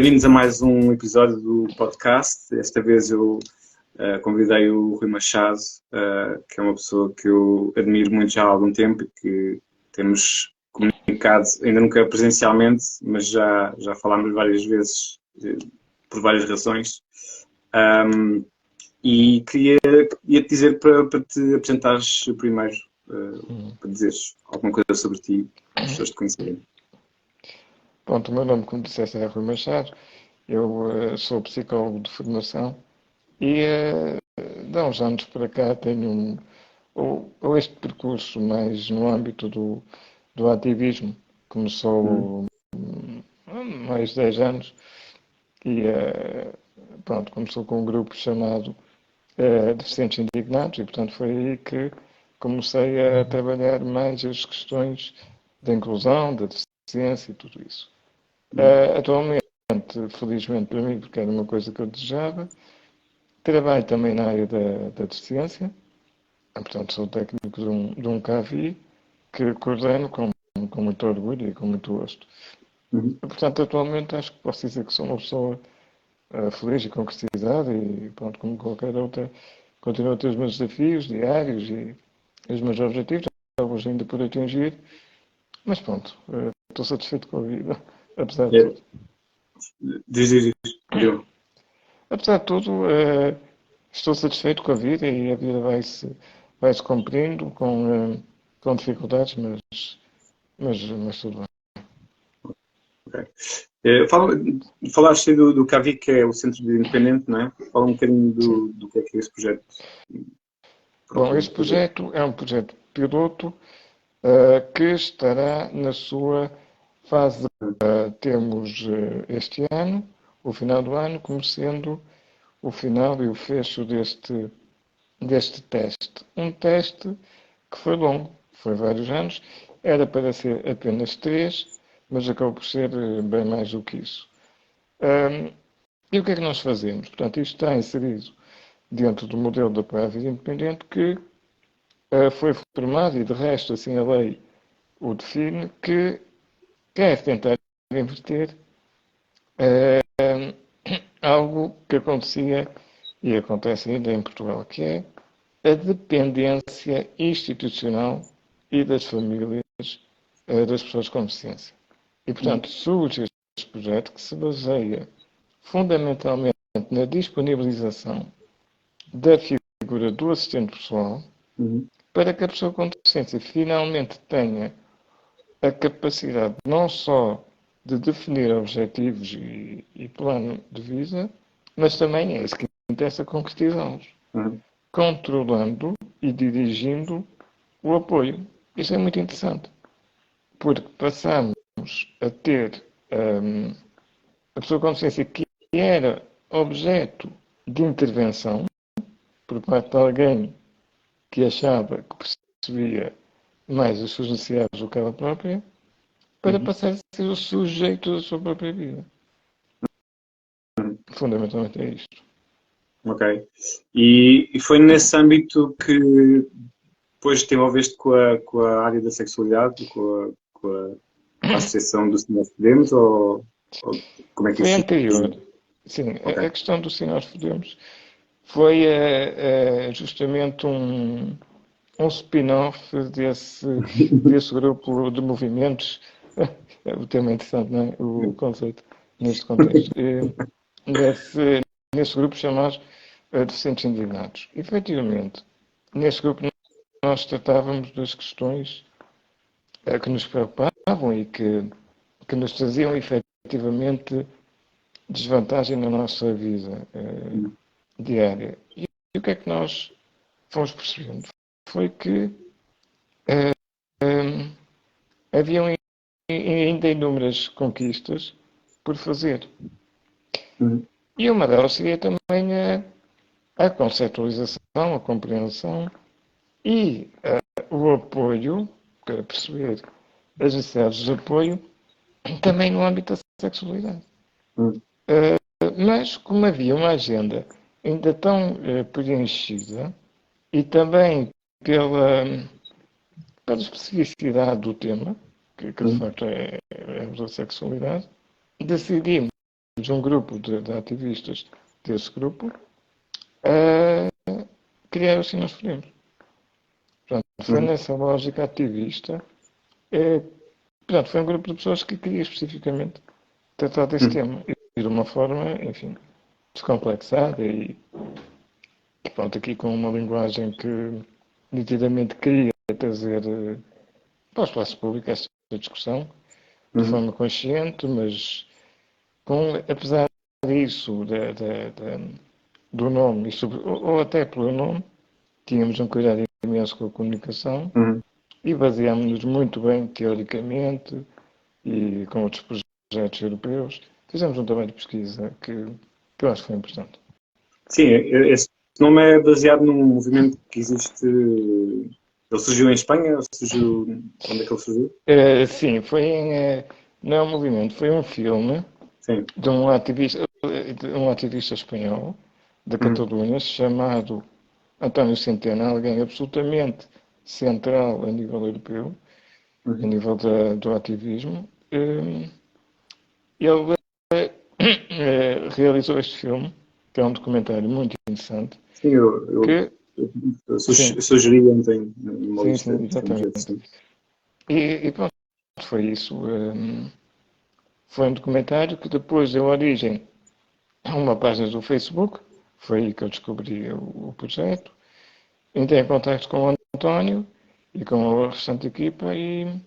Bem-vindos a mais um episódio do podcast. Desta vez eu convidei o Rui Machado, que é uma pessoa que eu admiro muito já há algum tempo e que temos comunicado, ainda nunca presencialmente, mas já falámos várias vezes por várias razões. E ia-te dizer para te apresentares primeiro, para dizeres alguma coisa sobre ti, para as pessoas te conhecerem. Pronto, o meu nome, como disseste, é Rui Machado. Eu sou psicólogo de formação e de há uns anos para cá tenho ou este percurso mais no âmbito do ativismo. Começou há mais de 10 anos e pronto, começou com um grupo chamado Deficientes Indignados e portanto foi aí que comecei a trabalhar mais as questões da inclusão, da deficiência e tudo isso. Atualmente, felizmente para mim, porque era uma coisa que eu desejava, trabalho também na área da deficiência, portanto sou técnico de um CAVI que coordeno com muito orgulho e com muito gosto. Portanto, atualmente acho que posso dizer que sou uma pessoa feliz e concretizada e pronto, como qualquer outra, continuo a ter os meus desafios diários e os meus objetivos, alguns ainda por atingir, mas pronto, estou satisfeito com a vida, apesar de tudo. Diz. Apesar de tudo, estou satisfeito com a vida e a vida vai-se cumprindo com dificuldades, mas tudo bem. Okay. Falaste do CAVI, que é o Centro de Independente, não é? Fala um bocadinho do que é esse projeto. Bom, esse projeto é um projeto piloto que estará na sua fase. Temos este ano, o final do ano, como sendo o final e o fecho deste teste. Um teste que foi longo, foi vários anos, era para ser apenas 3, mas acabou por ser bem mais do que isso. E o que é que nós fazemos? Portanto, isto está inserido dentro do modelo de apoio à vida independente que foi formado, e de resto assim a lei o define, que quer tentar inverter algo que acontecia e acontece ainda em Portugal, que é a dependência institucional e das famílias das pessoas com deficiência. E, portanto, surge este projeto que se baseia fundamentalmente na disponibilização da figura do assistente pessoal para que a pessoa com deficiência finalmente tenha a capacidade não só de definir objetivos e plano de vida, mas também é isso que interessa concretizá-los. Controlando e dirigindo o apoio. Isso é muito interessante, porque passamos a ter a pessoa com deficiência que era objeto de intervenção por parte de alguém que achava que percebia mais as suas necessidades do que ela própria, para passar a ser o sujeito da sua própria vida. Fundamentalmente é isto. Ok. E foi nesse âmbito que depois te envolveste com a área da sexualidade, com a Associação do Senhor Podemos, ou como é que Foi isso... anterior. Sim, Okay. a questão do Senhor Podemos foi justamente um spin-off desse grupo de movimentos. O tema é interessante, não é? O conceito neste contexto. Nesse grupo chamado Deficientes Indignados. Efetivamente, nesse grupo nós tratávamos das questões que nos preocupavam e que nos traziam efetivamente desvantagem na nossa vida diária. E o que é que nós fomos percebendo? Foi que haviam ainda inúmeras conquistas por fazer. E uma delas seria também a conceptualização, a compreensão e o apoio, para perceber as necessidades de apoio, também no âmbito da sexualidade. Mas como havia uma agenda ainda tão preenchida e também pela especificidade do tema, que de facto é a sexualidade, decidimos um grupo de ativistas desse grupo a criar o Sim Nós Podemos. Portanto, foi nessa lógica ativista. Portanto, foi um grupo de pessoas que queria especificamente tratar desse tema. E de uma forma, enfim, descomplexada e pronto, aqui com uma linguagem que nitidamente queria trazer para o espaço público essa discussão de forma consciente, mas apesar disso, do nome, ou até pelo nome, tínhamos um cuidado imenso com a comunicação e baseámos-nos muito bem teoricamente e com outros projetos europeus. Fizemos um trabalho de pesquisa que eu acho que foi importante. Sim, esse nome é baseado num movimento que existe. Ele surgiu em Espanha? Ou surgiu... Onde é que ele surgiu? Sim, não é um movimento, foi um filme Sim. de um ativista espanhol da Catalunha chamado António Centeno, alguém absolutamente central a nível europeu, a nível do ativismo. Ele realizou este filme, que é um documentário muito interessante. Sim, eu sugeri ontem numa lista de filmes assim. E pronto, foi isso. Foi um documentário que depois deu origem a uma página do Facebook. Foi aí que eu descobri o projeto. Entrei em contato com o António e com a restante equipa e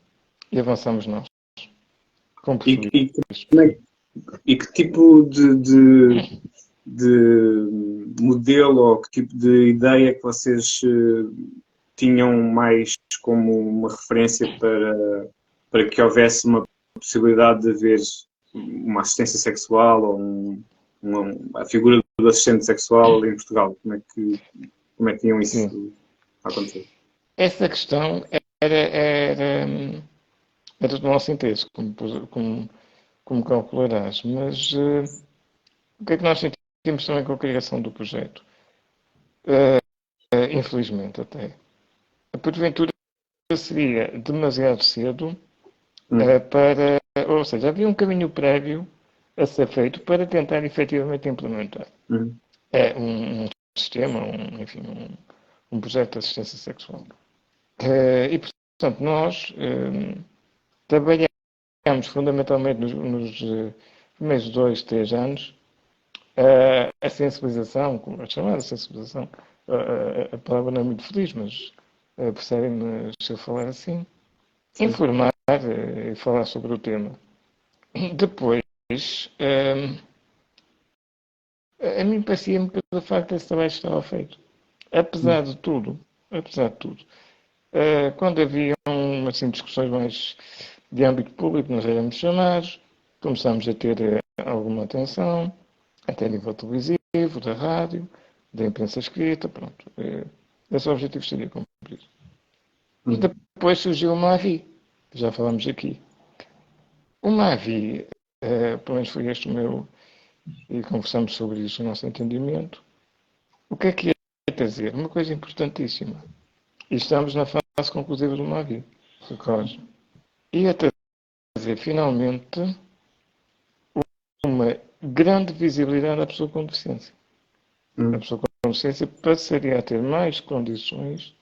avançamos nós. E que tipo de modelo ou que tipo de ideia que vocês tinham mais como uma referência para que houvesse uma possibilidade de haver uma assistência sexual ou a figura do assistente sexual em Portugal? Como é que tinham isso a acontecer? Essa questão era do nosso interesse, como calcularás, mas o que é que nós sentimos também com a criação do projeto? Infelizmente até. Porventura seria demasiado cedo ou seja, havia um caminho prévio a ser feito para tentar efetivamente implementar um sistema, enfim, um projeto de assistência sexual. E, portanto, nós trabalhamos fundamentalmente nos primeiros 2, 3 anos a sensibilização, a chamada sensibilização, a palavra não é muito feliz, mas percebem-me se eu falar assim, informar e falar sobre o tema. Depois, a mim parecia-me que de facto esse trabalho estava feito. Apesar de tudo, quando haviam assim, discussões mais de âmbito público, nós éramos chamados, começámos a ter alguma atenção, até a nível televisivo, da rádio, da imprensa escrita, pronto. Esse objetivo seria cumprido. Depois surgiu o Mavi, que já falámos aqui. O Mavi, pelo menos foi este o meu, e conversamos sobre isso, o nosso entendimento. O que é que ia trazer? Uma coisa importantíssima. E estamos na fase conclusiva do Mavi, recordo. Ia trazer, finalmente, uma grande visibilidade à pessoa com deficiência. A pessoa com deficiência passaria a ter mais condições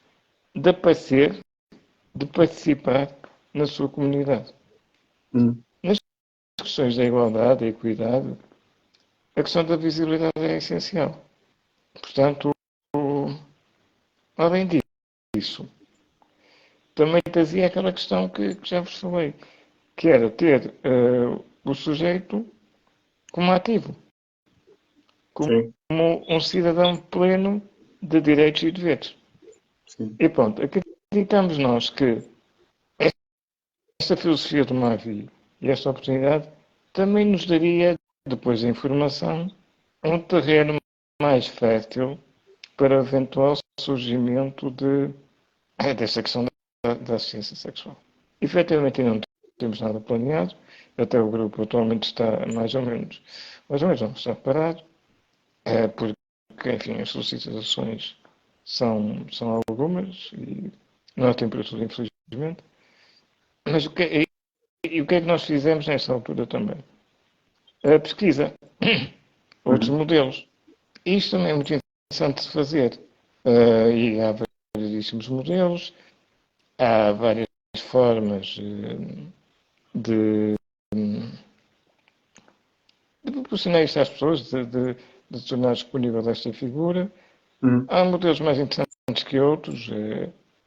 de aparecer, de participar na sua comunidade. Nas questões da igualdade, da equidade, a questão da visibilidade é essencial. Portanto, além disso, também trazia aquela questão que já vos falei, que era ter o sujeito como ativo, como um cidadão pleno de direitos e deveres. Sim. E pronto, acreditamos nós que esta filosofia do Mavi e esta oportunidade também nos daria, depois da informação, um terreno mais fértil para o eventual surgimento desta questão da assistência sexual. Efetivamente ainda não temos nada planeado, até o grupo atualmente está mais ou menos não, está parado, porque, enfim, as solicitações são algumas e não há temperatura, infelizmente. Mas o que é que nós fizemos nessa altura também? a pesquisa, outros modelos. Isto também é muito interessante de fazer. E há variedíssimos modelos, há várias formas de, de proporcionar isto às pessoas, de tornar disponível esta figura. Uhum. Há modelos mais interessantes que outros.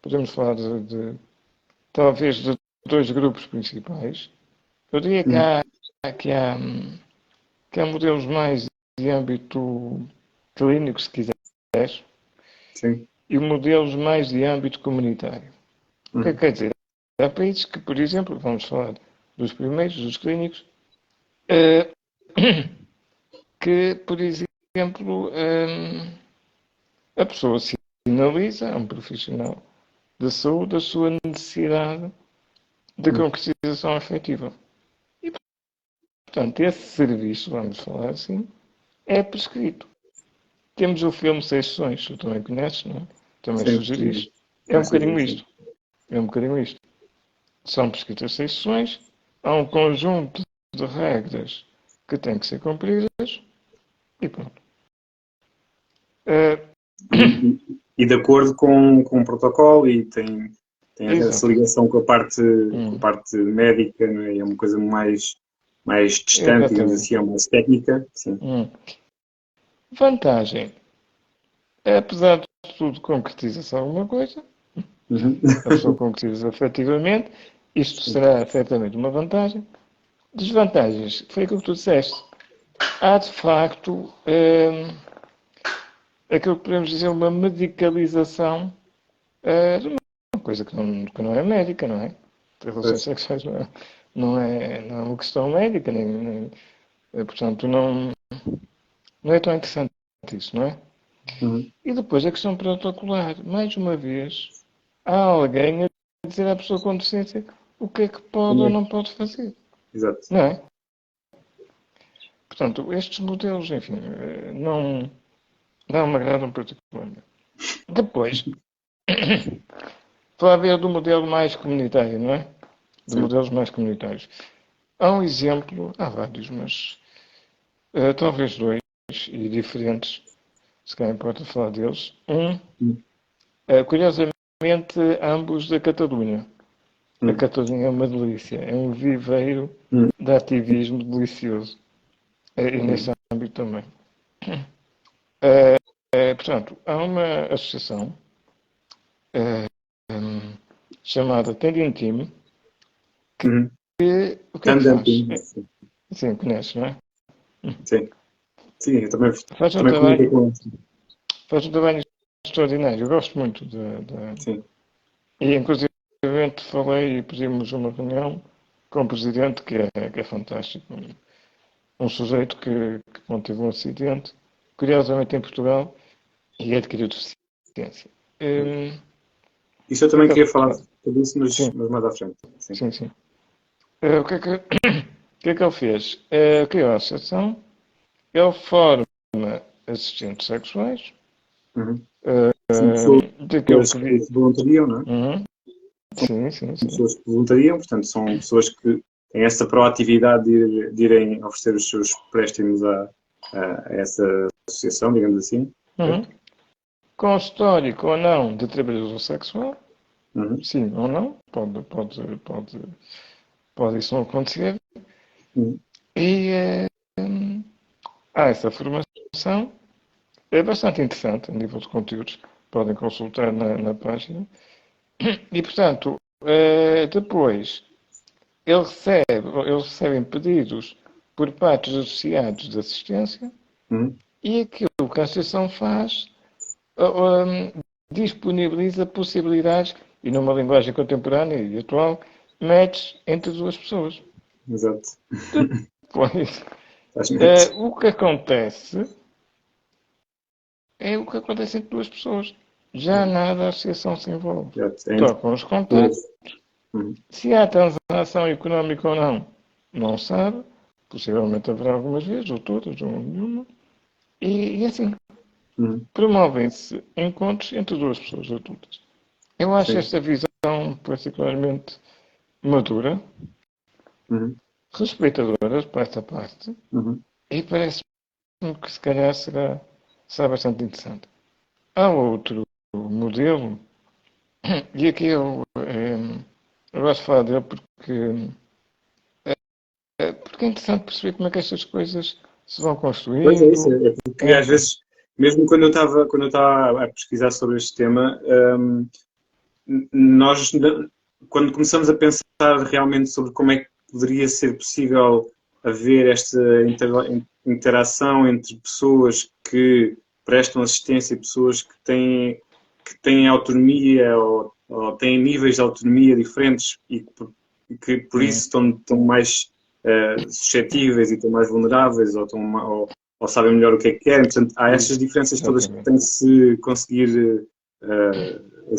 Podemos falar talvez de dois grupos principais. Eu diria Uhum. que há modelos mais de âmbito clínico, se quiseres, Sim. e modelos mais de âmbito comunitário. O que é Uhum. que quer dizer? Há países que, por exemplo, vamos falar dos primeiros, dos clínicos, eh, que, por exemplo, a pessoa sinaliza a um profissional da saúde a sua necessidade de Uhum. concretização afetiva. E, portanto, esse serviço, vamos falar assim, é prescrito. Temos o filme Seis Sessões, tu também conheces, não é? Também Sim. Sim. sugeriste. É Já um sei, bocadinho sim. isto. É um bocadinho isto. São prescritas seis sessões, há um conjunto de regras que têm que ser cumpridas e pronto. E de acordo com o protocolo e tem essa Exatamente. ligação com a parte médica, não é? É uma coisa mais distante, digamos assim, Exatamente. é mais técnica. Sim. Vantagem. Apesar de tudo, concretiza-se alguma coisa. Uhum. A pessoa concretiza efetivamente. Isto será efetivamente uma vantagem. Desvantagens. Foi aquilo que tu disseste. Há, de facto, aquilo que podemos dizer uma medicalização de uma coisa que não é médica, não é? Relações Pois. sexuais não é uma questão médica, portanto, não é tão interessante isso, não é? Uhum. E depois a questão protocolar. Mais uma vez, há alguém a dizer à pessoa com deficiência o que é que pode Como ou é? não pode fazer, Exato. não é? Portanto, estes modelos, enfim, não me agradam particularmente. Depois, estou a ver do modelo mais comunitário, não é? De Sim. modelos mais comunitários. Há um exemplo, há vários, mas talvez dois e diferentes, se calhar importa falar deles. Uhum. Curiosamente, ambos da Catalunha. A Uhum. Catalunha é uma delícia, é um viveiro Uhum. de ativismo delicioso. E neste Uhum. âmbito também. Portanto, há uma associação eh, um, chamada Tending Team Uhum. que o que é que Tandem faz? team. Sim. Sim, conheces, não é? Sim. Sim, eu também, Faz um também comuniquei trabalho, com eles. faz um trabalho extraordinário. Eu gosto muito Sim. e inclusive falei e pedimos uma reunião com o presidente que é fantástico. Um sujeito que teve um acidente, curiosamente em Portugal, e adquiriu deficiência. Isso eu O que é também que ele queria falar faz? sobre isso, Sim, mas mais à frente. Sim. sim, sim. O que é que, o que é que ele fez? Criou a associação, ele forma assistentes sexuais, Uhum. São daquilo pessoas que que vi. se voluntariam, não é? Uhum. Sim, sim, São sim. pessoas que voluntariam, portanto, são pessoas que têm essa proatividade de irem oferecer os seus préstimos a essa associação, digamos assim. Uhum. Certo? Com histórico ou não de trabalhador sexual, Uhum. sim ou não, pode isso não acontecer. Uhum. E há essa formação, é bastante interessante a nível de conteúdos, podem consultar na página. E, portanto, depois, eles recebem pedidos por parte dos associados de assistência Uhum. e aquilo que a associação faz uh, disponibiliza possibilidades, e numa linguagem contemporânea e atual, match entre duas pessoas. Exato. Depois, Faz match. o que acontece é o que acontece entre duas pessoas. Já nada a associação se envolve. Exato. É entre Trocam os pessoas. contactos. Uhum. Se há transação económica ou não sabe. Possivelmente haverá algumas vezes, ou todas, ou nenhuma. E assim, Uhum. promovem-se encontros entre duas pessoas adultas. Eu acho Sim. esta visão particularmente madura, Uhum. respeitadoras, parte a parte, Uhum. e parece-me que se calhar será bastante interessante. Há outro modelo, e aqui eu gosto de falar dele porque é interessante perceber como é que estas coisas se vão Pois é isso, construindo. é porque É, às vezes, mesmo quando eu estava a pesquisar sobre este tema, nós, quando começamos a pensar realmente sobre como é que poderia ser possível haver esta interação entre pessoas que prestam assistência e pessoas que têm autonomia ou têm níveis de autonomia diferentes e que por isso hum, estão mais suscetíveis e estão mais vulneráveis ou sabem melhor o que é que querem. Portanto, há estas diferenças todas que exatamente. têm que se conseguir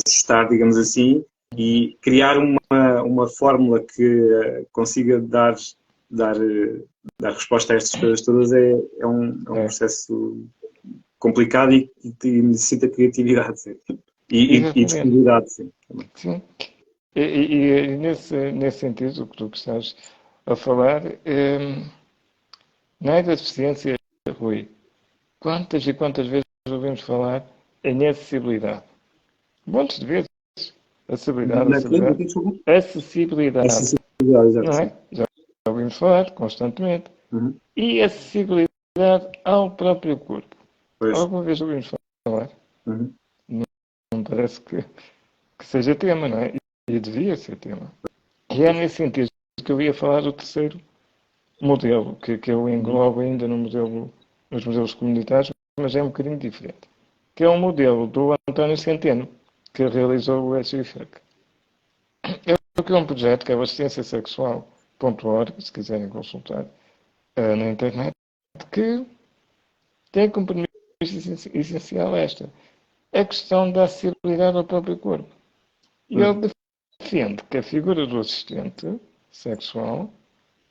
ajustar, digamos assim, e criar uma fórmula que consiga dar, dar resposta a estas coisas todas é um É, processo complicado e necessita criatividade, sim. E exatamente. disponibilidade, sim. Também. Sim. E nesse sentido, o que tu estás a falar, na área da deficiência, Rui, quantas e quantas vezes ouvimos falar em acessibilidade? Montes de vezes. Acessibilidade, acessibilidade. Desculpa? Acessibilidade, Acessibilidade, exato, não sim. é? Já ouvimos falar constantemente. Uhum. E acessibilidade ao próprio corpo. Pois. Alguma vez ouvimos falar? Uhum. Não parece que seja tema, não é? E devia ser tema. E é nesse sentido que eu ia falar do terceiro modelo, que eu Uhum. englobo ainda no modelo, nos modelos comunitários, mas é um bocadinho diferente. Que é um modelo do António Centeno, que realizou o SUFEC. Ele criou um projeto que é o assistênciasexual.org, se quiserem consultar na internet, que tem como premissa essencial esta: a questão da acessibilidade ao próprio corpo. E Uhum. ele defende que a figura do assistente sexual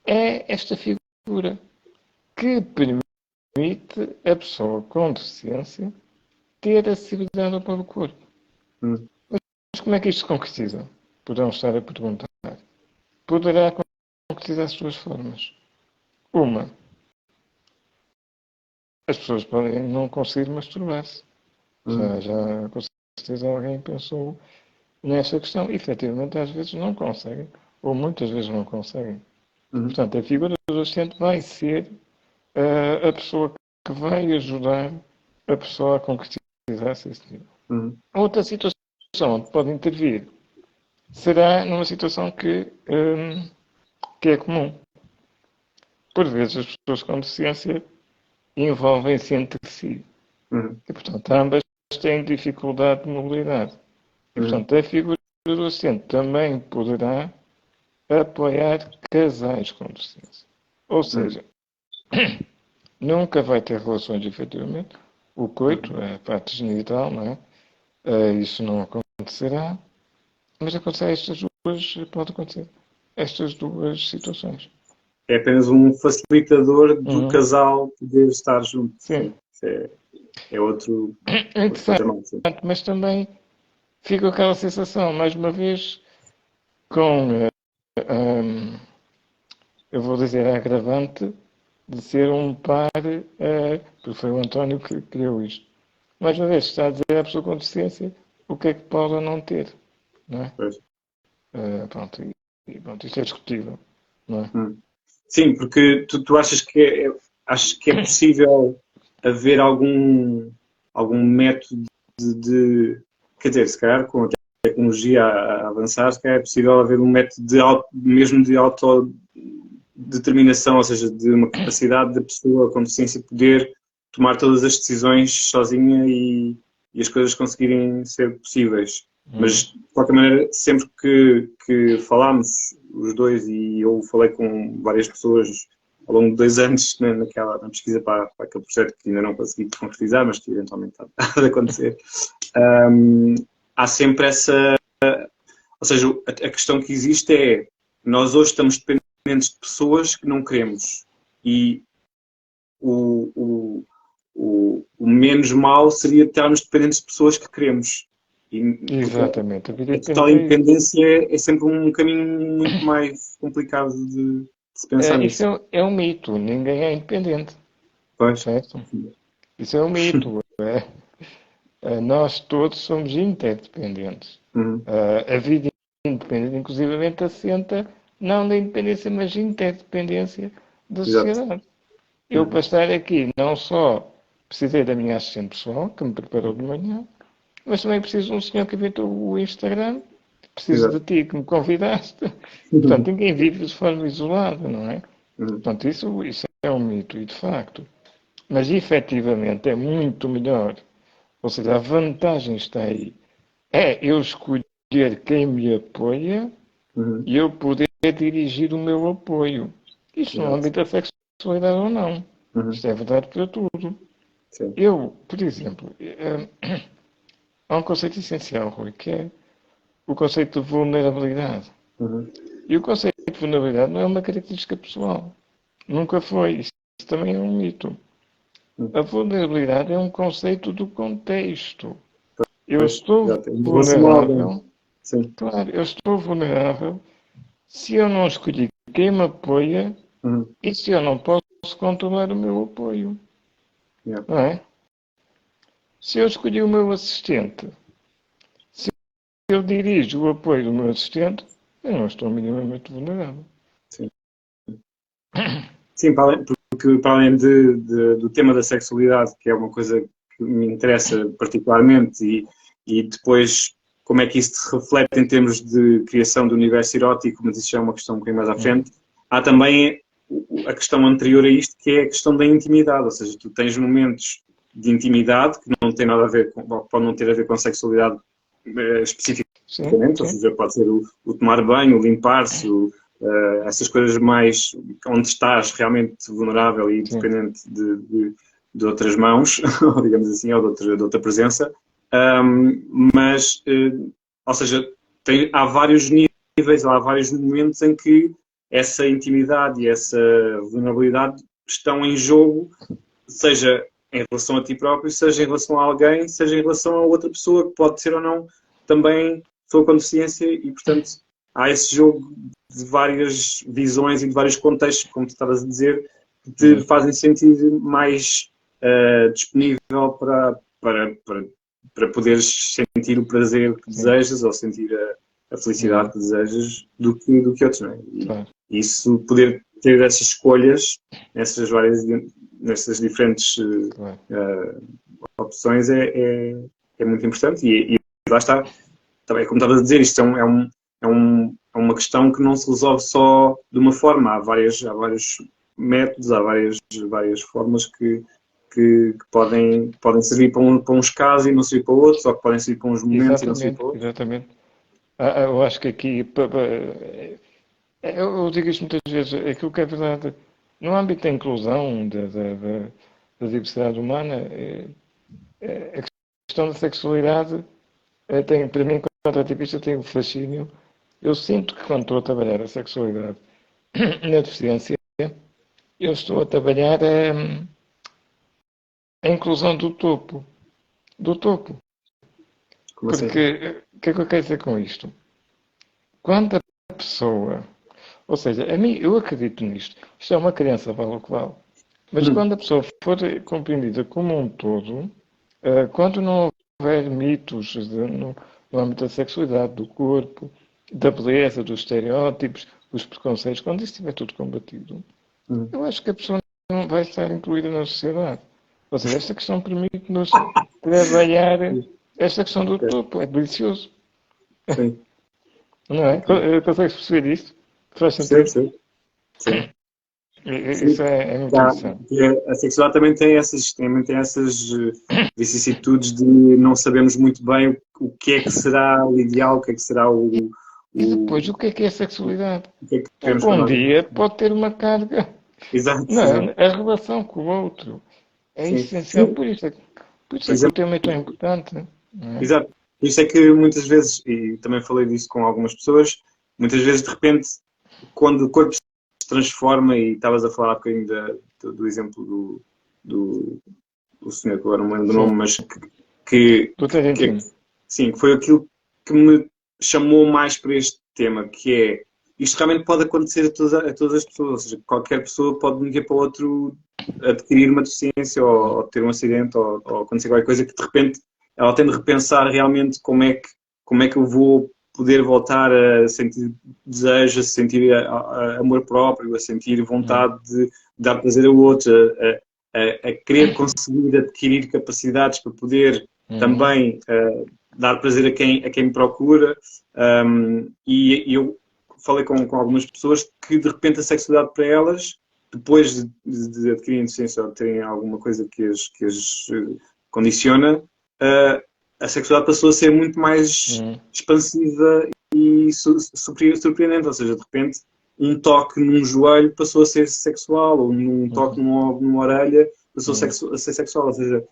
é esta figura que permite a pessoa com deficiência ter acessibilidade ao próprio corpo. Uhum. Mas como é que isto se concretiza? Poderão estar a perguntar. Poderá concretizar-se de duas formas. Uma, as pessoas podem não conseguir masturbar-se. Uhum. Já com certeza alguém pensou nessa questão. E, efetivamente, às vezes não conseguem, ou muitas vezes não conseguem. Uhum. Portanto, a figura do assistente vai ser a pessoa que vai ajudar a pessoa a concretizar-se esse nível. Uhum. Outra situação onde pode intervir será numa situação que é comum. Por vezes as pessoas com deficiência envolvem-se entre si. Uhum. E, portanto, ambas têm dificuldade de mobilidade. E, Uhum. portanto, a figura do assistente também poderá apoiar casais com deficiência. Ou Uhum. seja, nunca vai ter relações efetivamente. O coito, Uhum. a parte genital, não é? Isso não acontecerá. Mas acontecer pode acontecer estas duas situações. É apenas um facilitador do Uhum. casal poder estar junto. Sim. Sim. Isso é outro Interessante, patamar, sim. mas também fica aquela sensação, mais uma vez, com, eu vou dizer, a agravante de ser um par, porque foi o António que criou isto. Mais uma vez, está a dizer à pessoa com deficiência o que é que pode ou não ter, não é? Pois. Pronto, pronto, isto é discutível, não é? Hum. Sim, porque tu achas que é possível haver algum método quer dizer, se calhar com a tecnologia a avançar, se calhar é possível haver um método mesmo de autodeterminação, ou seja, de uma capacidade da pessoa com deficiência poder tomar todas as decisões sozinha e as coisas conseguirem ser possíveis. Hum. Mas, de qualquer maneira, sempre que falámos os dois, e eu falei com várias pessoas ao longo de 2 anos na pesquisa para aquele projeto que ainda não consegui concretizar, mas que eventualmente há de acontecer, um, há sempre essa. Ou seja, a questão que existe é: nós hoje estamos dependentes de pessoas que não queremos. E o, o, o menos mal seria estarmos dependentes de pessoas que queremos. Porque Exatamente, eu a queria total perguntar isso. independência é sempre um caminho muito mais complicado se pensar Isso nisso. é um mito, ninguém é independente, Pois. certo? Isso é um mito. Nós todos somos interdependentes. Uhum. A vida independente, inclusivamente, assenta não na independência, mas interdependência da Exato. sociedade. Eu, para Uhum. estar aqui, não só precisei da minha assistente pessoal, que me preparou de manhã, mas também preciso de um senhor que inventou o Instagram, preciso de Exato. ti que me convidaste. Portanto, Uhum. ninguém vive de forma isolada, não é? Uhum. Portanto, isso é um mito, e de facto. Mas, efetivamente, é muito melhor. Ou seja, a vantagem está aí. É eu escolher quem me apoia Uhum. e eu poder dirigir o meu apoio. Isto no Exato. âmbito da sexualidade ou não. Uhum. Isto é verdade para tudo. Sim. Eu, por exemplo, há um conceito essencial, Rui, que é o conceito de vulnerabilidade. Uhum. E o conceito de vulnerabilidade não é uma característica pessoal. Nunca foi. Isso também é um mito. Uhum. A vulnerabilidade é um conceito do contexto. Eu Pois. estou Exato. Em relação a alguém. vulnerável, Sim. claro, eu estou vulnerável se eu não escolhi quem me apoia Uhum. e se eu não posso controlar o meu apoio. Yeah. Não é? Se eu escolhi o meu assistente, se eu dirijo o apoio do meu assistente, eu não estou minimamente vulnerável. Sim. Sim, porque para além do tema da sexualidade, que é uma coisa que me interessa particularmente, e depois como é que isso se reflete em termos de criação do universo erótico, mas isso já é uma questão um bocadinho mais à frente, há também a questão anterior a isto, que é a questão da intimidade, ou seja, tu tens momentos de intimidade que não tem nada a ver com, pode não ter a ver com sexualidade Sim, especificamente, ou sim, seja, pode ser o tomar banho, o limpar-se, essas coisas mais onde estás realmente vulnerável e sim. dependente de outras mãos, ou digamos assim, ou de outra presença. Mas, ou seja, há vários níveis, há vários momentos em que essa intimidade e essa vulnerabilidade estão em jogo, seja em relação a ti próprio, seja em relação a alguém, seja em relação a outra pessoa, que pode ser ou não também pessoa com deficiência, e portanto há esse jogo de várias visões e de vários contextos, como tu estavas a dizer, que te Exato. fazem sentir mais disponível para poderes sentir o prazer que Sim, desejas ou sentir a felicidade exato. que desejas do que outros, não é? E Claro, isso, poder ter essas escolhas nessas diferentes claro. opções é muito importante, e lá está, também como estavas a dizer, isto é uma questão que não se resolve só de uma forma, há vários métodos, há várias formas que podem servir para uns casos e não servir para outros, ou que podem servir para uns momentos e não servir Exatamente, para outros. exatamente. Eu acho que aqui, eu digo isto muitas vezes, aquilo que é verdade, no âmbito da inclusão, da diversidade humana, a questão da sexualidade tem, para mim, enquanto ativista, tem um fascínio. Eu sinto que quando estou a trabalhar a sexualidade na deficiência, eu estou a trabalhar a inclusão do topo. Do topo. Como assim? Porque o que é que eu quero dizer com isto? Quando a pessoa, ou seja, a mim, eu acredito nisto. Isto é uma criança, vale o que vale. Mas Hum. quando a pessoa for compreendida como um todo, quando não houver mitos no âmbito da sexualidade, do corpo, da beleza, dos estereótipos, dos preconceitos, quando isso estiver tudo combatido, Hum. eu acho que a pessoa não vai estar incluída na sociedade. Ou seja, esta questão permite-nos trabalhar esta questão do Ok. topo. É delicioso. Sim. Não é? Ok. Consegues perceber isto? Faz Percebo, sentido? percebo. Sim. Isso Sim. é muito Já, interessante. a sexualidade também tem essas vicissitudes de não sabermos muito bem o que é que será o ideal, o que é que será E depois, o, o que é sexualidade? o que é que Um queremos para bom nós dia mesmos. pode ter uma carga. Exato, Não exato. é? A relação com o outro é Sim. essencial. Sim, Por isso por é que o exemplo, tema é tão importante. Não é? exato. Por isso é que muitas vezes, e também falei disso com algumas pessoas, muitas vezes de repente, quando o corpo se transforma, e estavas a falar um bocadinho do exemplo do, do senhor, que agora não me lembro do nome, Sim, mas que, do que, Tarantino. sim, que foi aquilo que me chamou mais para este tema, que é isto realmente pode acontecer a todas as pessoas, ou seja, qualquer pessoa pode de um dia para o outro adquirir uma deficiência ou ter um acidente ou acontecer qualquer coisa que de repente ela tem de repensar realmente como é que eu vou poder voltar a sentir desejo, a sentir amor próprio, a sentir vontade de dar prazer ao outro, a querer conseguir adquirir capacidades para poder também dar prazer a quem me procura. E eu falei com algumas pessoas que de repente a sexualidade para elas, depois de adquirirem deficiência ou de terem alguma coisa que as condiciona, a sexualidade passou a ser muito mais expansiva e surpreendente. Ou seja, de repente, um toque num joelho passou a ser sexual, ou num toque numa orelha passou a ser sexual. Ou seja,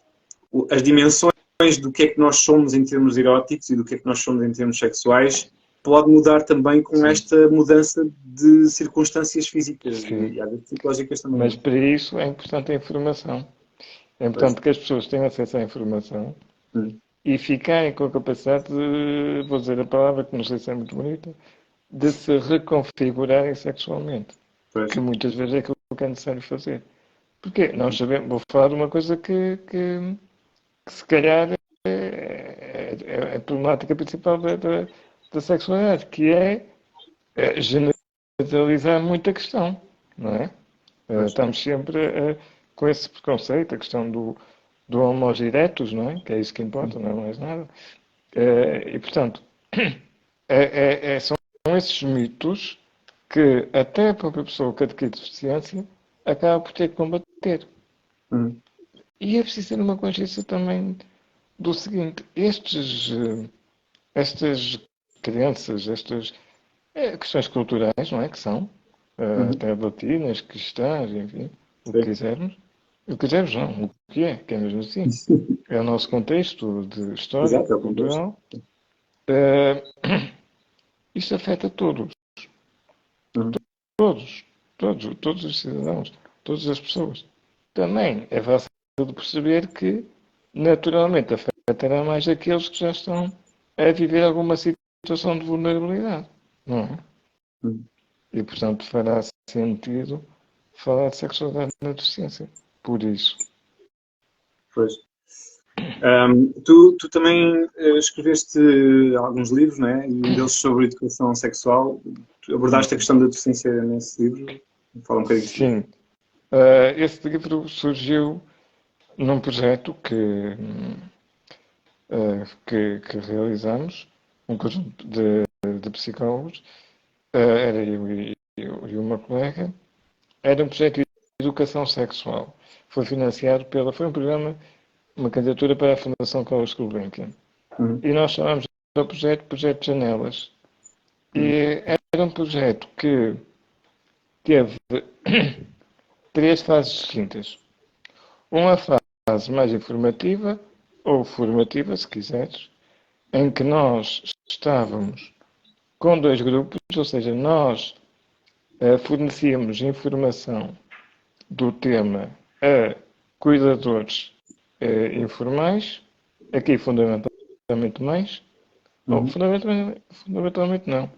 as dimensões do que é que nós somos em termos eróticos e do que é que nós somos em termos sexuais pode mudar também com esta mudança de circunstâncias físicas e às vezes psicológicas também. Mas para isso é importante a informação. É importante que as pessoas tenham acesso à informação e ficarem com a capacidade de, vou dizer a palavra que não sei se é muito bonita, de se reconfigurarem sexualmente. Que muitas vezes é aquilo que é necessário fazer. Porque nós sabemos, vou falar de uma coisa que se calhar é a problemática principal da sexualidade, que é generalizar muito a questão, não é? Estamos sempre com esse preconceito, a questão do homos erectus, não é? Que é isso que importa, não é mais nada. E, portanto, são esses mitos que até a própria pessoa que adquire deficiência acaba por ter que combater. E é preciso ter uma consciência também do seguinte: estas crenças, estas questões culturais, não é? Que são até latinas, cristãs, enfim, o que quisermos. O que quisermos não, o que é mesmo assim. É o nosso contexto de histórico, cultural. Isto afeta todos. Todos os cidadãos, todas as pessoas. Também é fácil de perceber que, naturalmente, afetará mais aqueles que já estão a viver alguma situação de vulnerabilidade, não é? E, portanto, fará sentido falar de sexualidade na deficiência. Por isso. Pois. Tu também escreveste alguns livros, não é? E um deles sobre educação sexual. Tu abordaste a questão da deficiência nesse livro. Fala um bocadinho. Sim. Esse livro surgiu num projeto que realizamos, um conjunto de psicólogos, era eu e uma colega. Era um projeto de educação sexual. Foi financiado foi um programa, uma candidatura para a Fundação Carlos Gulbenkian. E nós chamámos ao Projeto de Janelas. E era um projeto que teve 3 fases distintas. Uma fase mais informativa, ou formativa, se quiseres, em que nós estávamos com 2 grupos, ou seja, nós fornecíamos informação do tema a cuidadores informais, aqui fundamentalmente mães, ou fundamentalmente não,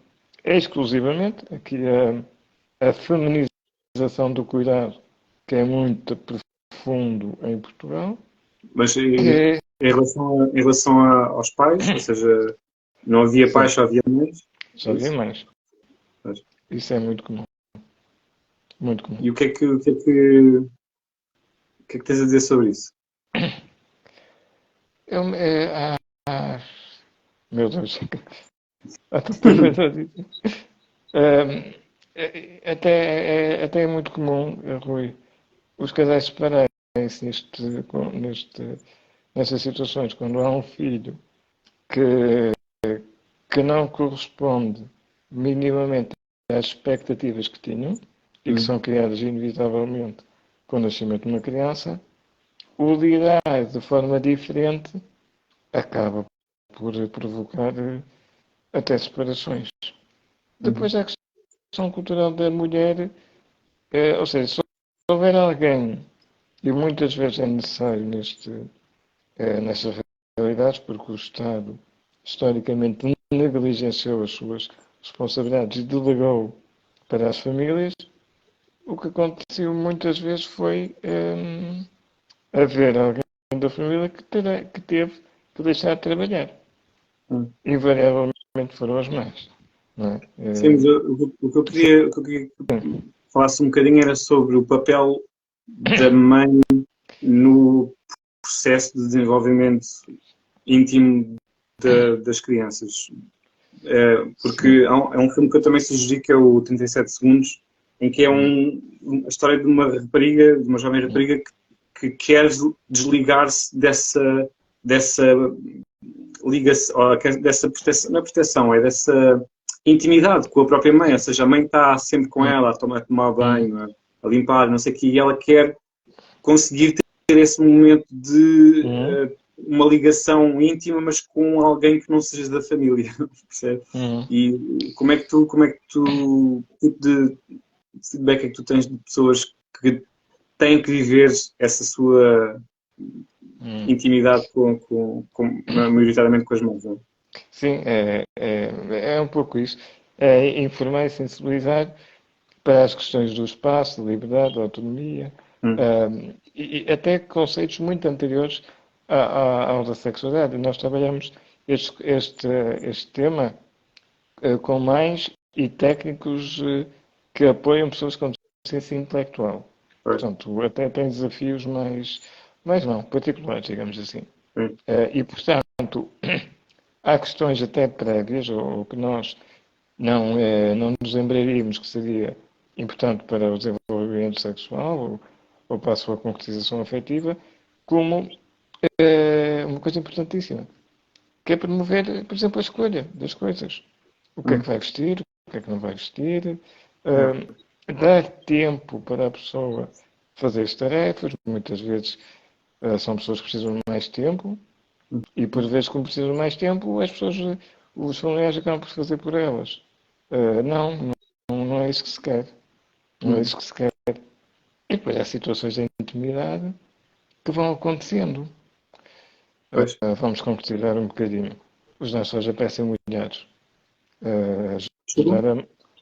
exclusivamente, aqui a feminização do cuidado, que é muito profundo em Portugal. Mas em relação aos pais, ou seja, não havia pais, só havia mães? Só havia mães. Isso é muito comum. Muito comum. E o que é que tens a dizer sobre isso? Meu Deus. Há tanta coisa a dizer. Até é muito comum, Rui, os casais separarem-se nestas situações, quando há um filho que não corresponde minimamente às expectativas que tinham e que são criadas inevitavelmente com o nascimento de uma criança, o lidar de forma diferente acaba por provocar até separações. Depois há a questão cultural da mulher, ou seja, se houver alguém, e muitas vezes é necessário nestas realidades, porque o Estado historicamente negligenciou as suas responsabilidades e delegou para as famílias, o que aconteceu muitas vezes foi haver alguém da família que teve que deixar de trabalhar. Hum. Invariavelmente foram as mães. Não é? Sim, mas o que eu queria que falasse um bocadinho era sobre o papel da mãe no processo de desenvolvimento íntimo das crianças. Porque é um filme que eu também sugeri, que é o 37 Segundos, em que é a história de uma rapariga, de uma jovem rapariga que quer desligar-se dessa ligação, dessa proteção, não é proteção, é dessa intimidade com a própria mãe, ou seja, a mãe está sempre com ela, a tomar banho, a limpar, não sei o quê, e ela quer conseguir ter esse momento de uma ligação íntima, mas com alguém que não seja da família, percebe? E como é que tu, que tipo de feedback é que tu tens de pessoas que têm que viver essa sua intimidade maioritariamente com as mãos, não é? Sim, é um pouco isso. É informar e sensibilizar para as questões do espaço, da liberdade, da autonomia, e até conceitos muito anteriores ao da sexualidade. Nós trabalhamos este tema com mães e técnicos que apoiam pessoas com deficiência intelectual. Portanto, até tem desafios mais não, particulares, digamos assim. E, portanto, há questões até prévias, ou que nós não nos lembraríamos que seria importante para o desenvolvimento sexual ou para a sua concretização afetiva, como uma coisa importantíssima, que é promover, por exemplo, a escolha das coisas. O que é que vai vestir, o que é que não vai vestir, dar tempo para a pessoa fazer as tarefas. Muitas vezes são pessoas que precisam de mais tempo e, por vezes, como precisam de mais tempo, os familiares acabam por fazer por elas. Não é isso que se quer. Não é isso que se quer. E depois há situações de intimidade que vão acontecendo. Vamos concretizar um bocadinho. Os lençóis aparecem molhados.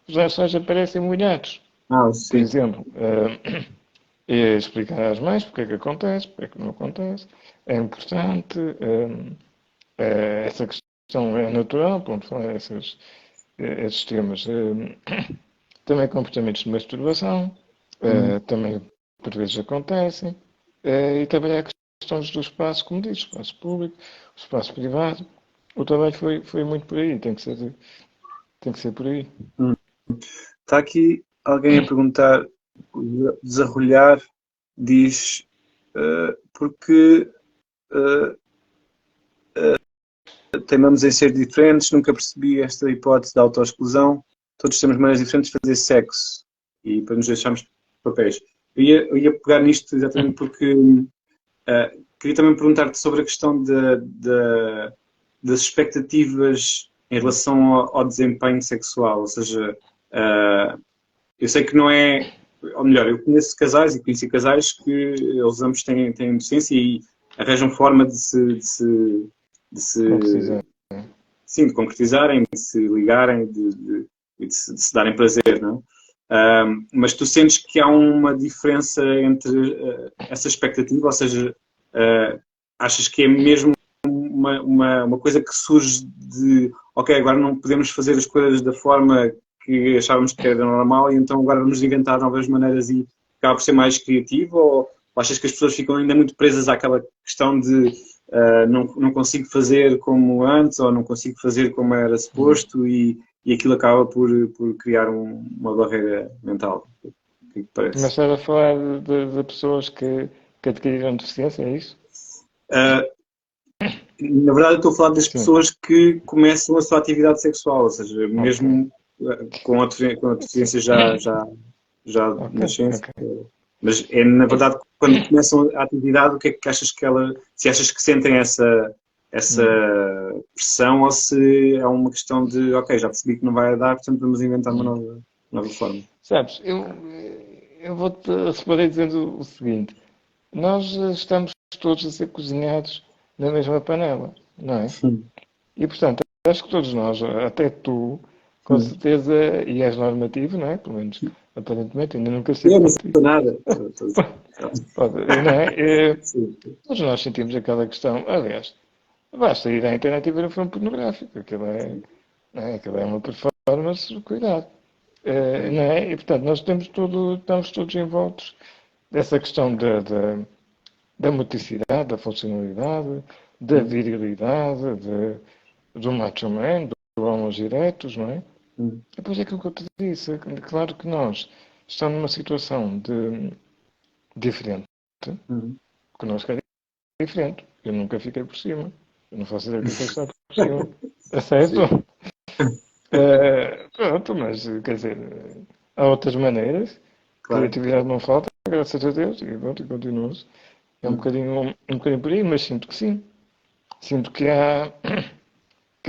Os lençóis aparecem molhados. Por exemplo, explicar às mães porque é que acontece, porque é que não acontece. É importante. Essa questão é natural, ponto falar esses temas. Também comportamentos de masturbação, também por vezes acontecem. E trabalhar questões do espaço, como diz, espaço público, espaço privado. O trabalho foi muito por aí, tem que ser por aí. Está aqui alguém a perguntar, Desarrolhar diz porque teimamos em ser diferentes, nunca percebi esta hipótese da autoexclusão, todos temos maneiras diferentes de fazer sexo e para nos deixarmos papéis. Eu ia pegar nisto exatamente porque queria também perguntar-te sobre a questão das expectativas em relação ao desempenho sexual, ou seja, eu sei que não é, ou melhor, eu conheço casais e conheci casais que eles ambos têm deficiência e arranjam forma de se sim, de concretizarem, de se ligarem, de se darem prazer, não é? Mas tu sentes que há uma diferença entre essa expectativa, ou seja, achas que é mesmo uma coisa que surge de ok, agora não podemos fazer as coisas da forma que achávamos que era normal e então agora vamos inventar novas maneiras e acaba por ser mais criativo, ou achas que as pessoas ficam ainda muito presas àquela questão de não consigo fazer como antes ou não consigo fazer como era suposto e aquilo acaba por criar uma barreira mental? O que é que parece? Mas estás a falar de pessoas que adquiriram deficiência, é isso? Na verdade, eu estou a falar das pessoas que começam a sua atividade sexual, ou seja, mesmo com a deficiência já nascença. Mas é, na verdade, quando começam a atividade, o que é que achas se achas que sentem essa pressão ou se é uma questão de, ok, já percebi que não vai dar, portanto vamos inventar uma nova forma? Sabes, eu vou-te responder dizendo o seguinte. Nós estamos todos a ser cozinhados na mesma panela, não é? E, portanto, acho que todos nós, até tu, com certeza, e és normativo, não é? Pelo menos, aparentemente, ainda nunca sei Eu não por sou ti. nada. Pode, não é? Sim. Todos nós sentimos aquela questão, aliás, basta ir à internet e ver um filme pornográfico, não é? Aquilo é uma performance, cuidado. Não é? E, portanto, nós estamos todos envoltos dessa questão da motricidade, da funcionalidade, da virilidade, do macho man, do homens diretos, não é? Hum, Depois é aquilo que eu te disse, claro que nós estamos numa situação diferente, hum. connosco é diferente. Eu nunca fiquei por cima. Eu não faço ideia do que é estar por cima. É certo? Sim, Pronto, mas quer dizer, há outras maneiras. claro. Criatividade não falta, graças a Deus, e pronto, e continua-se. É Hum, um bocadinho por aí, mas sinto que sim. Sinto que há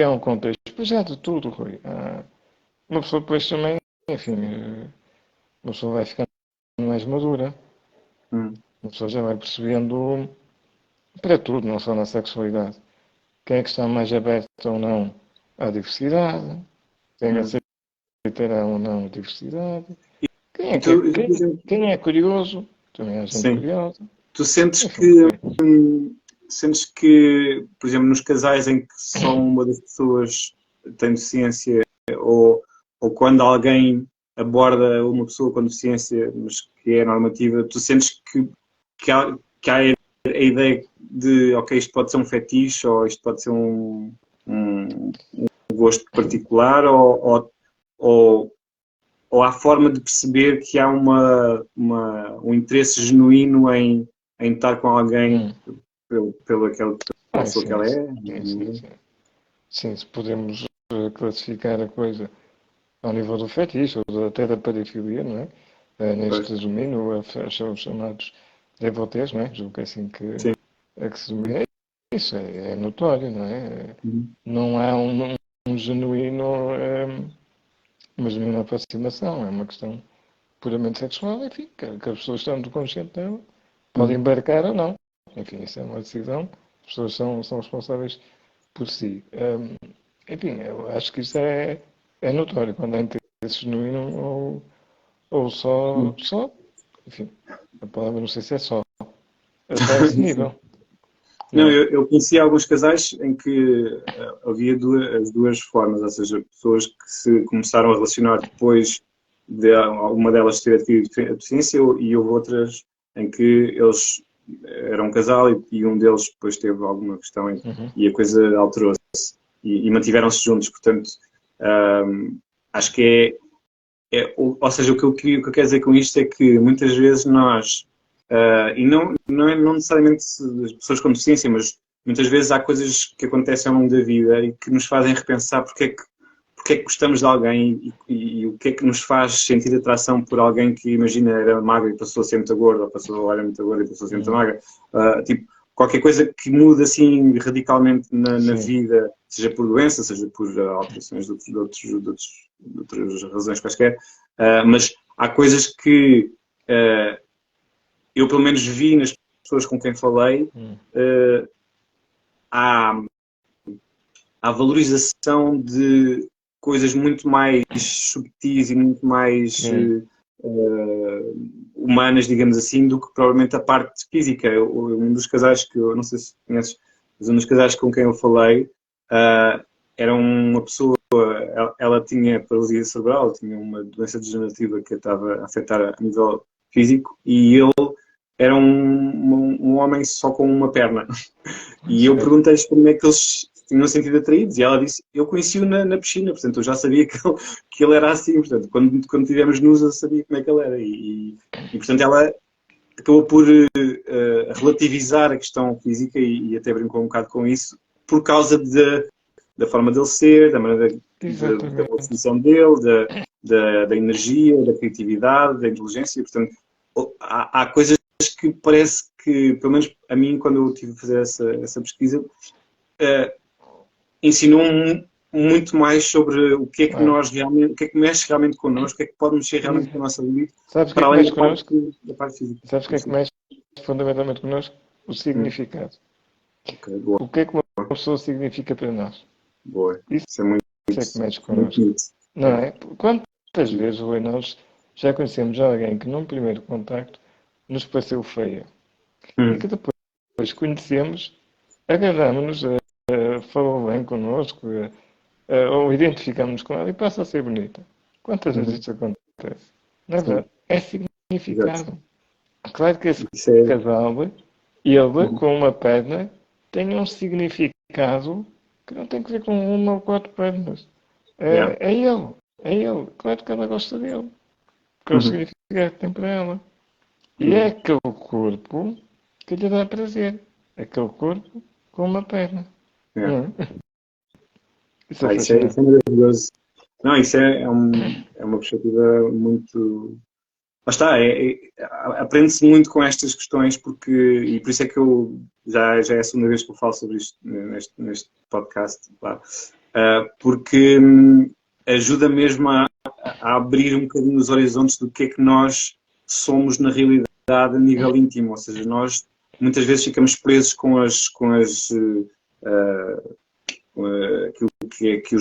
um contexto. Depois há de tudo, Rui. Uma pessoa depois também, enfim, uma pessoa vai ficando mais madura. hum, Uma pessoa já vai percebendo para tudo, não só na sexualidade. Quem é que está mais aberto ou não à diversidade? Quem hum. aceitará ou não a diversidade? Quem E é, tu, por exemplo, quem é curioso? Também há gente sim, curiosa. tu sentes Enfim, sentes que, por exemplo, nos casais em que só uma das pessoas tem deficiência ou quando alguém aborda uma pessoa com deficiência, mas que é normativa, tu sentes que há a ideia de, ok, isto pode ser um fetiche ou isto pode ser um gosto particular ou, ou há forma de perceber que há um interesse genuíno em estar com alguém hum. pela pessoa que Sim, ela é? sim, sim, sim. Sim, se podemos classificar a coisa ao nível do fetiche ou até da parafilia, não é? Pois, Neste domínio, são os chamados devotees, não é? Julgo que é assim sim. que se domina. Isso é notório, não é? Uhum. Não há um genuíno, uma genuína aproximação, é uma questão puramente sexual, enfim, que as pessoas estão conscientes dela, podem Uhum. embarcar ou não. Enfim, isso é uma decisão, as pessoas são responsáveis por si. Enfim, eu acho que isso é notório, quando há interesse genuíno ou só, enfim, a palavra não sei se é só a esse nível. Não, Não. eu conheci alguns casais em que havia as duas formas, ou seja, pessoas que se começaram a relacionar depois de uma delas ter adquirido a deficiência e houve outras em que eles eram um casal e um deles depois teve alguma questão Uhum. e a coisa alterou-se e mantiveram-se juntos. Portanto, acho que ou seja, o que eu quero dizer com isto é que muitas vezes nós, e não necessariamente as pessoas com deficiência, mas muitas vezes há coisas que acontecem ao longo da vida e que nos fazem repensar porque é que gostamos de alguém e o que é que nos faz sentir atração por alguém que, imagina, era magro e passou a ser muito gordo, ou era muito gordo e passou a ser muito Uhum. magra. Tipo, qualquer coisa que muda assim radicalmente na Sim, vida, seja por doença, seja por alterações de outras razões quaisquer, mas há coisas que eu pelo menos vi nas pessoas com quem falei, uhum. uh, há, há valorização de coisas muito mais subtis e muito mais Sim. humanas, digamos assim, do que provavelmente a parte física. Um dos casais que eu não sei se conheces, mas um dos casais com quem eu falei era uma pessoa, ela tinha paralisia cerebral, tinha uma doença degenerativa que a estava a afetar a nível físico e ele era um homem só com uma perna. E eu Certo. perguntei-lhes como é que eles tinham sentido atraídos e ela disse, eu conheci-o na piscina, portanto eu já sabia que ele era assim, portanto quando tivemos nus eu sabia como é que ele era e portanto ela acabou por relativizar a questão física e até brincou um bocado com isso por causa da forma dele ser, da maneira da boa Exatamente. disposição dele, da energia, da criatividade, da inteligência. Portanto, há coisas que parece que, pelo menos a mim, quando eu tive a fazer essa pesquisa, ensinou-me muito mais sobre o que é que Claro. nós realmente, o que é que mexe realmente connosco, o que é que pode mexer realmente com a nossa vida, Sabes o que é para que além mexe connosco? da parte física. Sabes o que é que mexe fundamentalmente connosco? O Hum, significado. ok, boa, O que é que uma pessoa significa para nós? boa. Isso Isso é muito, é que mexe muito connosco. bonito. Não é? Quantas vezes, Rui, nós já conhecemos alguém que num primeiro contacto nos pareceu feia e Hum, que depois conhecemos, agradámos-nos, falou bem connosco, ou identificamos com ela e passa a ser bonita. Quantas vezes uhum, isto acontece? Na sim, verdade, é exato. significado. Claro que esse Isso é. casal, ele Uhum, com uma perna, tem um significado que não tem que ver com uma ou quatro pernas. yeah. É ele. É ele. Claro que ela gosta dele. Porque é o Uhum, significado que tem para ela. E é uhum, aquele corpo que lhe dá prazer. Aquele corpo com uma perna. yeah. Não é? Isso é Isso fascinante. é maravilhoso. Não, isso é uma perspectiva muito. Lá está, aprende-se muito com estas questões, e por isso é que já é a segunda vez que eu falo sobre isto neste podcast, claro. Porque ajuda mesmo a abrir um bocadinho os horizontes do que é que nós somos na realidade a nível íntimo, ou seja, nós muitas vezes ficamos presos aquilo que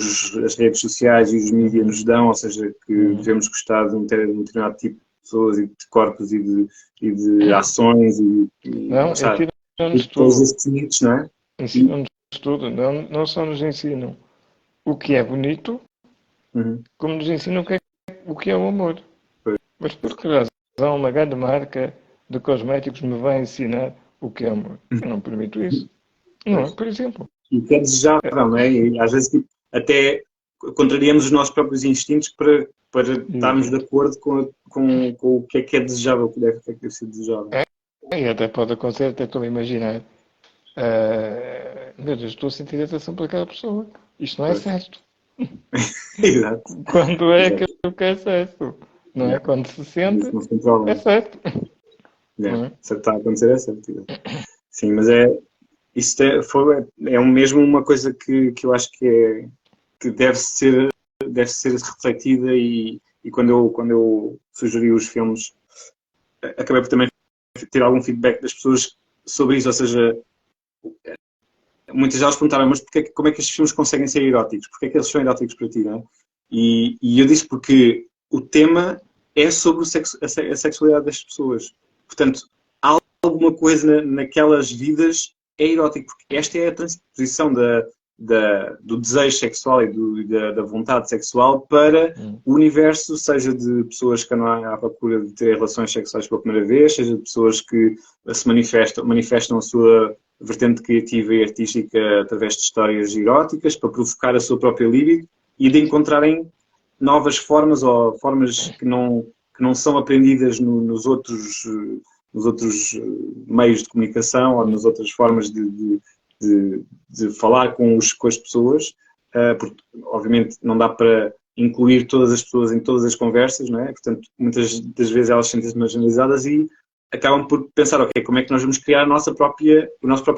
as redes sociais e os mídias Uhum, nos dão, ou seja, que uhum. devemos gostar de um determinado tipo de pessoas e de corpos e de ações e Não, lá está, ensinam-nos todos tudo. esses mitos, não é? E, Ensinam-nos tudo. Não, não só nos ensinam o que é bonito, uhum, como nos ensinam o que é o amor. pois, Mas por que razão uma grande marca de cosméticos me vai ensinar o que é amor? Eu não permito isso. Não é? pois. Por exemplo. E que é desejável, não é? E às vezes tipo, até contrariamos os nossos próprios instintos para estarmos de Exato. acordo com o que é desejável, o que é que deve ser desejável. E até pode acontecer, até estou a imaginar. Meu Deus, estou a sentir atração por aquela pessoa. Isto não é Pois. certo. Exato, Quando é exato. aquilo que é certo? Não é? Yeah. Quando se Isso sente, não se controla, é não certo. é? Yeah. Não é? Se está a acontecer, é certo. Sim, mas isso mesmo uma coisa que eu acho que deve ser refletida e quando eu sugeri os filmes, acabei por também ter algum feedback das pessoas sobre isso, ou seja, muitas delas perguntaram, mas como é que estes filmes conseguem ser eróticos? Porque é que eles são eróticos para ti, não é? E eu disse porque o tema é sobre a sexualidade das pessoas. Portanto, alguma coisa naquelas vidas é erótico, porque esta é a transposição do desejo sexual e da vontade sexual para Hum. o universo, seja de pessoas que andam à procura de ter relações sexuais pela primeira vez, seja de pessoas que se manifestam a sua vertente criativa e artística através de histórias eróticas para provocar a sua própria libido e de encontrarem novas formas ou formas que não são aprendidas nos outros meios de comunicação ou nas outras formas de falar com as pessoas, porque obviamente não dá para incluir todas as pessoas em todas as conversas, não é? Portanto, muitas das vezes elas sentem-se marginalizadas e acabam por pensar, ok, como é que nós vamos criar o nosso próprio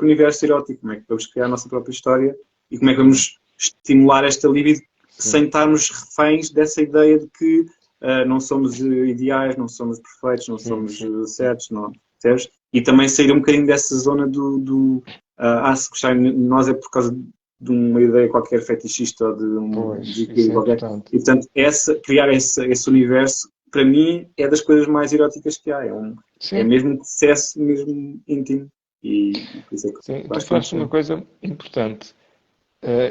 universo erótico, como é que vamos criar a nossa própria história e como é que vamos estimular esta libido Sim. sem estarmos reféns dessa ideia de que não somos ideais, não somos perfeitos, não Sim, somos sim. certos, não, percebes? E também sair um bocadinho dessa zona se gostarem de nós é por causa de uma ideia qualquer fetichista ou de um Pois, isso desequilíbrio é qualquer. importante. E, portanto, criar esse universo, para mim, é das coisas mais eróticas que há. É Sim, mesmo um processo mesmo íntimo. E por isso é que sim. eu Tu acho que é falaste uma interessante. coisa importante.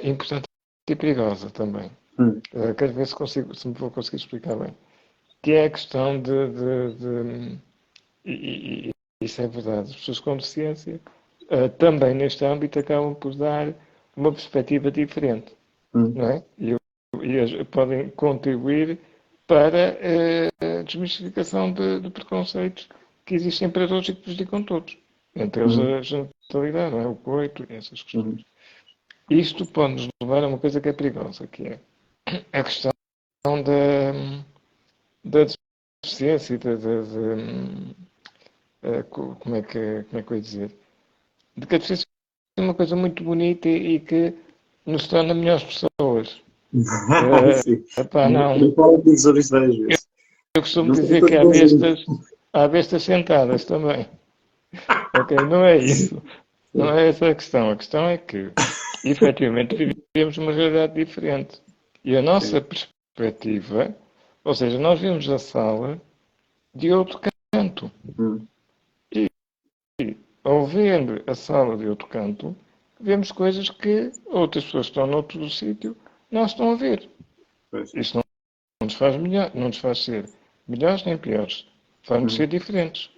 Importante e perigosa também. Hum, Quero ver se me vou conseguir explicar bem. Que é a questão e isso é verdade, as pessoas com deficiência também neste âmbito acabam por dar uma perspectiva diferente, hum, não é? E podem contribuir para a desmistificação de preconceitos que existem para todos e que prejudicam todos. Entre eles hum, a genitalidade, não é? O coito e essas hum, questões. Isto pode nos levar a uma coisa que é perigosa, que é a questão da deficiência, como é que eu ia dizer? De que a deficiência é uma coisa muito bonita e que nos torna melhores pessoas. Sim. Epá, não. Não falo aqui sobre isso várias vezes. Eu costumo Não sei dizer que quantas vezes. há bestas sentadas também. Ok? Não é isso. Não é essa a questão. A questão é que, efetivamente, vivemos uma realidade diferente. E a nossa Sim. perspectiva, ou seja, nós vemos a sala de outro canto. Hum. E ao ver a sala de outro canto, vemos coisas que outras pessoas que estão noutro sítio não estão a ver. Pois. Isto não nos faz melhor, não nos faz ser melhores nem piores. Faz-nos ser diferentes.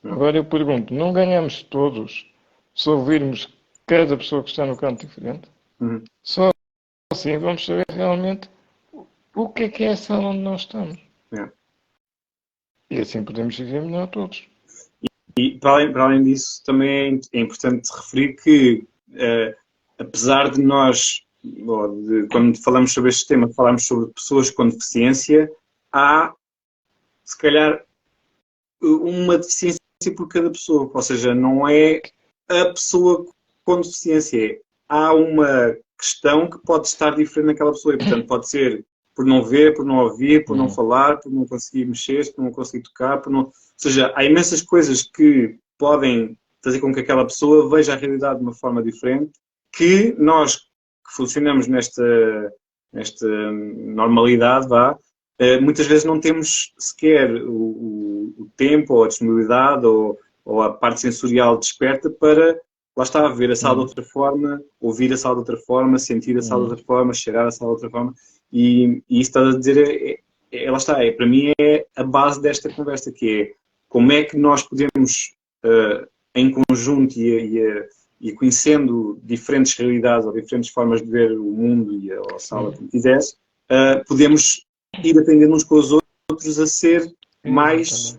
Agora eu pergunto, não ganhamos todos se ouvirmos cada pessoa que está no canto diferente? Só assim vamos saber realmente o que é a sala onde nós estamos. Yeah. E assim podemos viver melhor todos. E para além disso, também é importante referir que, apesar de nós, quando falamos sobre este tema, falamos sobre pessoas com deficiência, há, se calhar, uma deficiência por cada pessoa. Ou seja, não é a pessoa com deficiência. Há uma questão que pode estar diferente naquela pessoa. E, portanto, pode ser por não ver, por não ouvir, por não falar, por não conseguir mexer, por não conseguir tocar, por não... Ou seja, há imensas coisas que podem fazer com que aquela pessoa veja a realidade de uma forma diferente, que nós que funcionamos nesta normalidade, muitas vezes não temos sequer o tempo ou a disponibilidade ou a parte sensorial desperta para, lá está, ver a sala de outra forma, ouvir a sala de outra forma, sentir a sala de outra forma, cheirar a sala de outra forma. E isso está a dizer, lá está, para mim é a base desta conversa, que é como é que nós podemos, em conjunto e conhecendo diferentes realidades ou diferentes formas de ver o mundo e a sala, como quiseres, podemos ir aprendendo uns com os outros a ser mais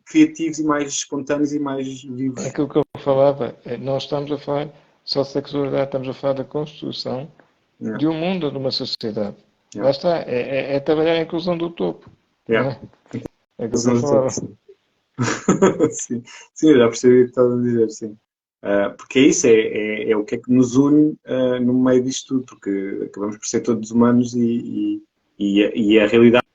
criativos e mais espontâneos e mais vivos. Aquilo que eu falava, nós estamos a falar só de sexualidade, estamos a falar da construção de um mundo, de uma sociedade. Lá está, é trabalhar a inclusão do topo. Yeah. É aquilo que eu falava. Sim, eu já percebi o que estava a dizer, sim. Porque é isso, é o que é que nos une no meio disto tudo, porque acabamos por ser todos humanos e a realidade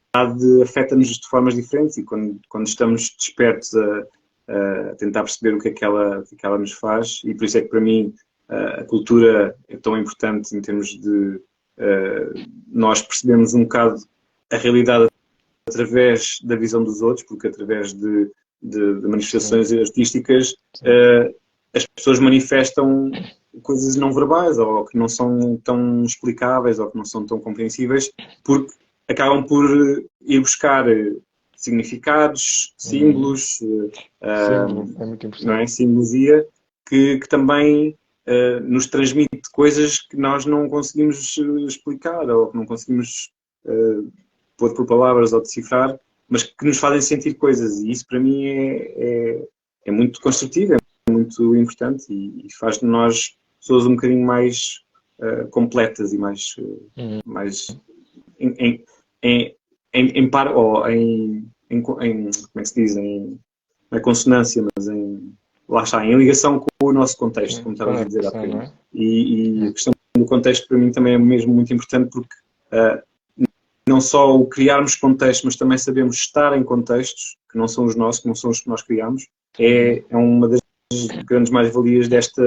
afeta-nos de formas diferentes e quando estamos despertos a tentar perceber o que é que ela nos faz, e por isso é que para mim a cultura é tão importante em termos de nós percebemos um bocado a realidade através da visão dos outros, porque através de manifestações artísticas as pessoas manifestam coisas não verbais ou que não são tão explicáveis ou que não são tão compreensíveis, porque acabam por ir buscar significados, símbolos, é muito importante. não é? Simbologia, que também nos transmite coisas que nós não conseguimos explicar ou que não conseguimos pôr por palavras ou decifrar, mas que nos fazem sentir coisas. E isso para mim é muito construtivo, é muito importante e faz de nós pessoas um bocadinho mais completas e mais em par, ou como é que se diz, não é consonância, mas lá está, em ligação com o nosso contexto, como estava a dizer há bocadinho. É? E a questão do contexto para mim também é mesmo muito importante, porque não só o criarmos contexto, mas também sabemos estar em contextos que não são os nossos, que não são os que nós criamos, é uma das grandes mais-valias deste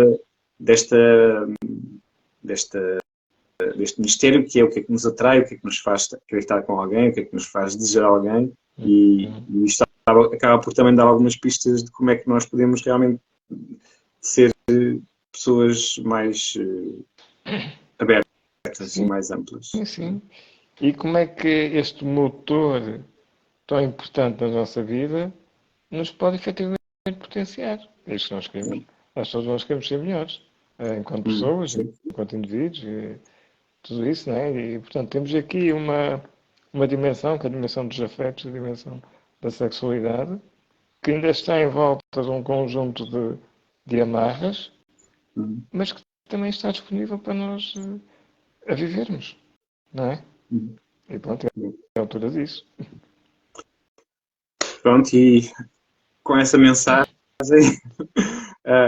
mistério, que é o que é que nos atrai, o que é que nos faz acreditar com alguém, o que é que nos faz desejar alguém, e isto acaba por também dar algumas pistas de como é que nós podemos realmente ser pessoas mais abertas e mais amplas. Sim. E como é que este motor tão importante na nossa vida nos pode efetivamente potenciar? É isso que nós queremos. Nós queremos ser melhores, enquanto pessoas, enquanto indivíduos, tudo isso, não é? E, portanto, temos aqui uma dimensão, que é a dimensão dos afetos, a dimensão da sexualidade, que ainda está em volta de um conjunto de amarras, mas que também está disponível para nós a vivermos, não é? E pronto, é a altura disso. Pronto, e com essa mensagem,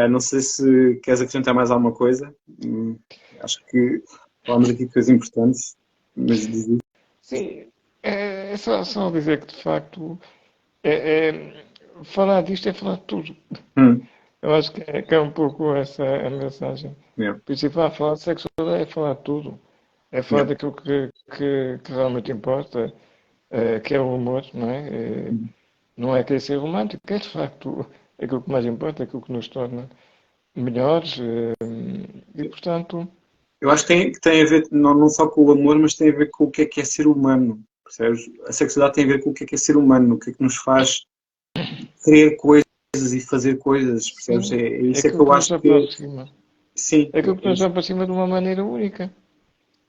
não sei se queres acrescentar mais alguma coisa. Acho que falamos aqui de coisas importantes, mas diz isso. Sim, é só dizer que de facto falar disto é falar de tudo. Eu acho que é um pouco essa a mensagem principal. Falar de sexualidade é falar de tudo. É falar daquilo que que realmente importa, que é o humor, não é? Não é querer ser romântico, é de facto aquilo que mais importa, aquilo que nos torna melhores, e portanto, Eu acho que tem a ver não só com o amor, mas tem a ver com o que é ser humano, percebes? A sexualidade tem a ver com o que é ser humano, o que é que nos faz querer coisas e fazer coisas, percebes? sim, É é isso é que aquilo eu que nos acho que aproxima. sim, É aquilo que é nos isso, aproxima de uma maneira única.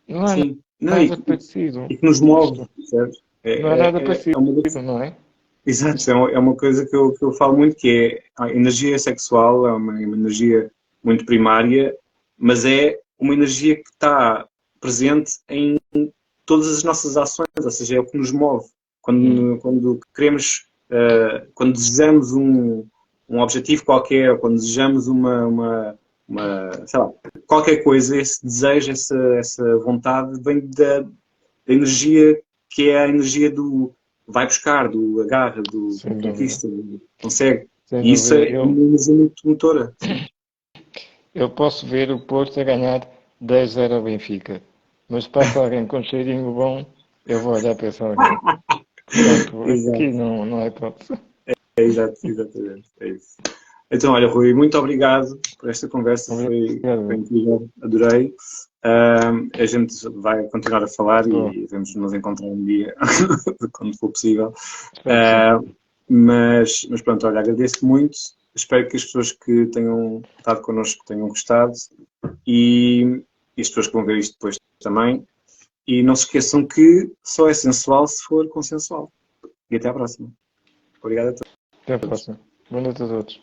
Não há sim. Não, nada parecido. e que nos move, Isto, percebes? não há nada É uma parecido, não é? exato, é uma coisa que eu falo muito, que é a energia sexual, é uma energia muito primária, mas é uma energia que está presente em todas as nossas ações, ou seja, é o que nos move. Hum, Quando queremos, quando desejamos um objetivo qualquer, ou quando desejamos sei lá, qualquer coisa, esse desejo, essa vontade vem da energia que é a energia do vai buscar, do agarra, do sem dúvida. conquista, do consegue. Sem E isso dúvida. é uma energia muito motora. Sim. Eu posso ver o Porto a ganhar 10-0 ao Benfica. Mas passa alguém com cheirinho bom, eu vou olhar para esse alguém. Portanto, aqui Exato, não é hipótese. exatamente. É isso. Então, olha, Rui, muito obrigado por esta conversa, foi Obrigado. incrível, adorei. A gente vai continuar a falar Boa. e vamos nos encontrar um dia, quando for possível. Espero que sim. Mas pronto, olha, agradeço muito. Espero que as pessoas que tenham estado connosco tenham gostado e as pessoas que vão ver isto depois também. E não se esqueçam que só é sensual se for consensual. E até à próxima. Obrigado a Até a todos. próxima. Boa noite a todos.